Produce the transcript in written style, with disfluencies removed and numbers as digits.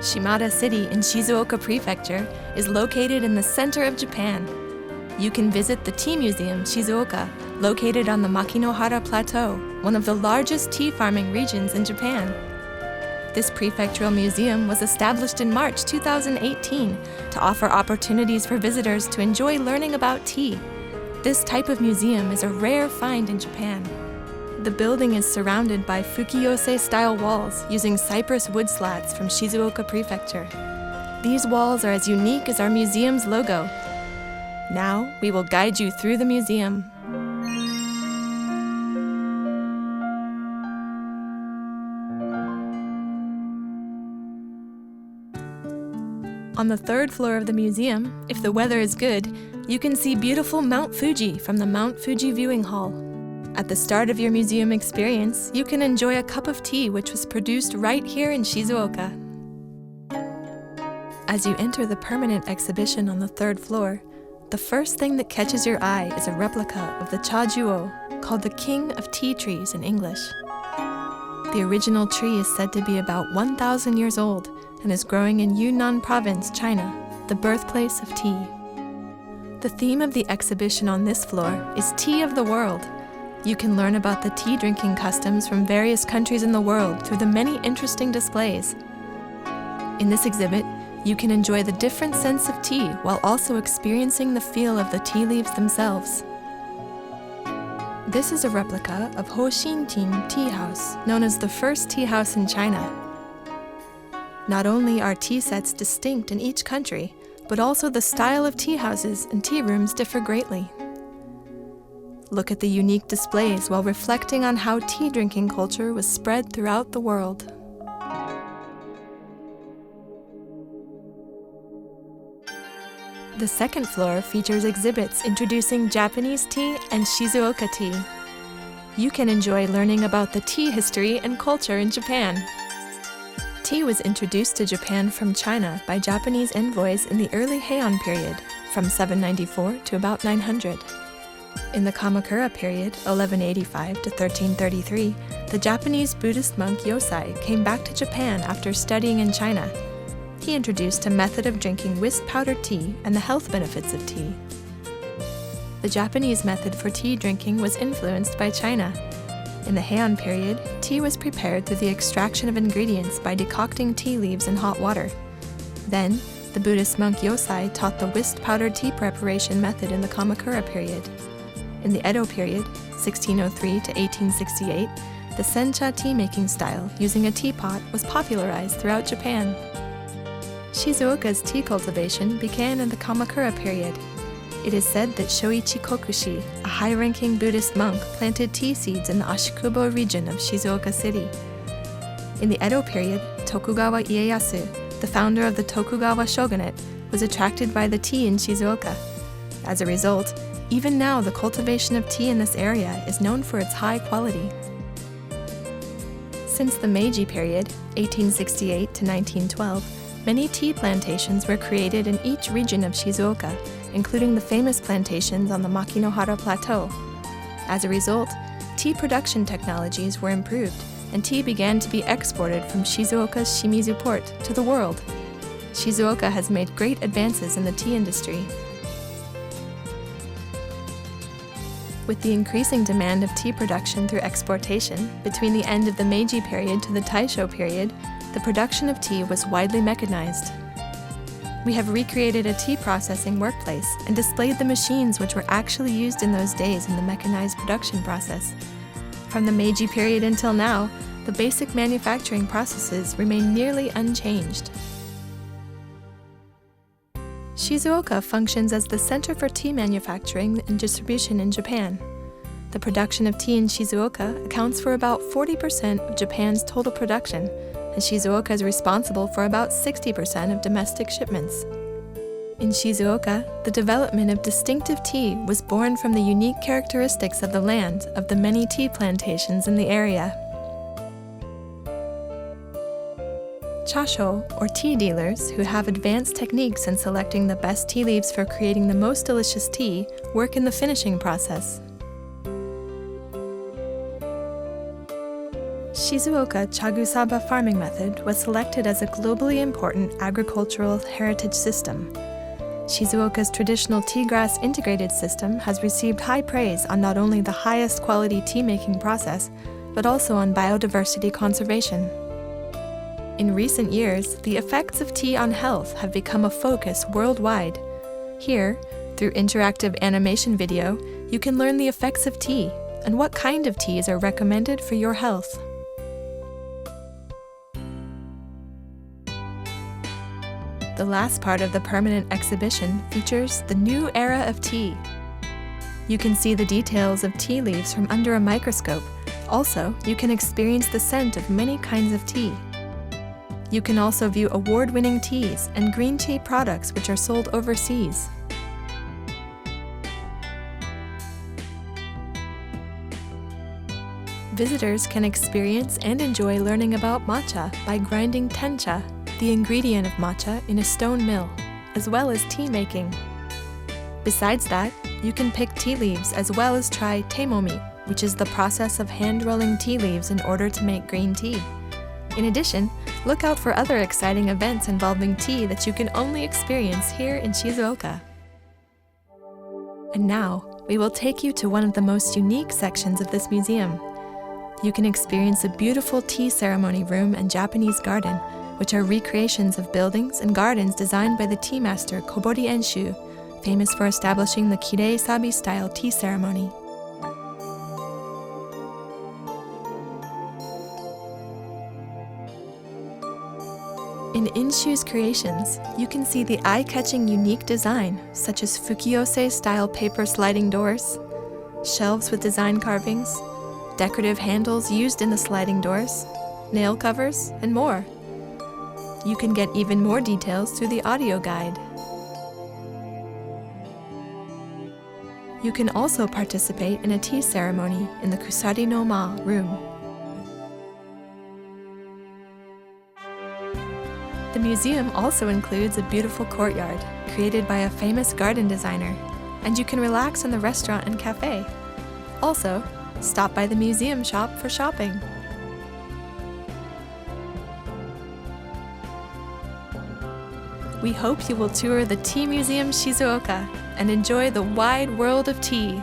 Shimada City in Shizuoka Prefecture is located in the center of Japan. You can visit the Tea Museum Shizuoka, located on the Makinohara Plateau, one of the largest tea farming regions in Japan. This prefectural museum was established in March 2018 to offer opportunities for visitors to enjoy learning about tea. This type of museum is a rare find in Japan. The building is surrounded by Fukiyose-style walls using cypress wood slats from Shizuoka Prefecture. These walls are as unique as our museum's logo. Now, we will guide you through the museum. On the third floor of the museum, if the weather is good, you can see beautiful Mount Fuji from the Mount Fuji Viewing Hall. At the start of your museum experience, you can enjoy a cup of tea which was produced right here in Shizuoka. As you enter the permanent exhibition on the third floor, the first thing that catches your eye is a replica of the Chatsubo, called the King of Tea Trees in English. The original tree is said to be about 1,000 years old and is growing in Yunnan Province, China, the birthplace of tea. The theme of the exhibition on this floor is Tea of the World. You can learn about the tea drinking customs from various countries in the world through the many interesting displays. In this exhibit, you can enjoy the different scents of tea while also experiencing the feel of the tea leaves themselves. This is a replica of Huxinting Tea House, known as the first tea house in China. Not only are tea sets distinct in each country, but also the style of tea houses and tea rooms differ greatly. Look at the unique displays while reflecting on how tea drinking culture was spread throughout the world. The second floor features exhibits introducing Japanese tea and Shizuoka tea. You can enjoy learning about the tea history and culture in Japan. Tea was introduced to Japan from China by Japanese envoys in the early Heian period, from 794 to about 900. In the Kamakura period, 1185 to 1333, the Japanese Buddhist monk Yosai came back to Japan after studying in China. He introduced a method of drinking whisk powdered tea and the health benefits of tea. The Japanese method for tea drinking was influenced by China. In the Heian period, tea was prepared through the extraction of ingredients by decocting tea leaves in hot water. Then, the Buddhist monk Yosai taught the whisked powdered tea preparation method in the Kamakura period. In the Edo period, 1603 to 1868, the Sencha tea-making style using a teapot was popularized throughout Japan. Shizuoka's tea cultivation began in the Kamakura period. It is said that Shoichi Kokushi, a high-ranking Buddhist monk, planted tea seeds in the Ashikubo region of Shizuoka City. In the Edo period, Tokugawa Ieyasu, the founder of the Tokugawa shogunate, was attracted by the tea in Shizuoka. As a result, even now the cultivation of tea in this area is known for its high quality. Since the Meiji period, 1868 to 1912, many tea plantations were created in each region of Shizuoka, including the famous plantations on the Makinohara Plateau. As a result, tea production technologies were improved, and tea began to be exported from Shizuoka's Shimizu port to the world. Shizuoka has made great advances in the tea industry. With the increasing demand of tea production through exportation, between the end of the Meiji period to the Taisho period, the production of tea was widely mechanized. We have recreated a tea processing workplace and displayed the machines which were actually used in those days in the mechanized production process. From the Meiji period until now, the basic manufacturing processes remain nearly unchanged. Shizuoka functions as the center for tea manufacturing and distribution in Japan. The production of tea in Shizuoka accounts for about 40% of Japan's total production, and Shizuoka is responsible for about 60% of domestic shipments. In Shizuoka, the development of distinctive tea was born from the unique characteristics of the land of the many tea plantations in the area. Chasho, or tea dealers, who have advanced techniques in selecting the best tea leaves for creating the most delicious tea, work in the finishing process. Shizuoka Chagusaba farming method was selected as a globally important agricultural heritage system. Shizuoka's traditional tea grass integrated system has received high praise on not only the highest quality tea-making process, but also on biodiversity conservation. In recent years, the effects of tea on health have become a focus worldwide. Here, through interactive animation video, you can learn the effects of tea and what kind of teas are recommended for your health. The last part of the permanent exhibition features the new era of tea. You can see the details of tea leaves from under a microscope. Also, you can experience the scent of many kinds of tea. You can also view award-winning teas and green tea products which are sold overseas. Visitors can experience and enjoy learning about matcha by grinding tencha, the ingredient of matcha, in a stone mill, as well as tea making. Besides that, you can pick tea leaves as well as try teimomi, which is the process of hand-rolling tea leaves in order to make green tea. In addition, look out for other exciting events involving tea that you can only experience here in Shizuoka. And now, we will take you to one of the most unique sections of this museum. You can experience a beautiful tea ceremony room and Japanese garden, which are recreations of buildings and gardens designed by the tea master Kobori Enshu, famous for establishing the Kirei-sabi-style tea ceremony. In Enshu's creations, you can see the eye-catching unique design, such as Fukiose-style paper sliding doors, shelves with design carvings, decorative handles used in the sliding doors, nail covers, and more. You can get even more details through the audio guide. You can also participate in a tea ceremony in the Kusarinoma room. The museum also includes a beautiful courtyard created by a famous garden designer, and you can relax in the restaurant and cafe. Also, stop by the museum shop for shopping. We hope you will tour the Tea Museum Shizuoka and enjoy the wide world of tea.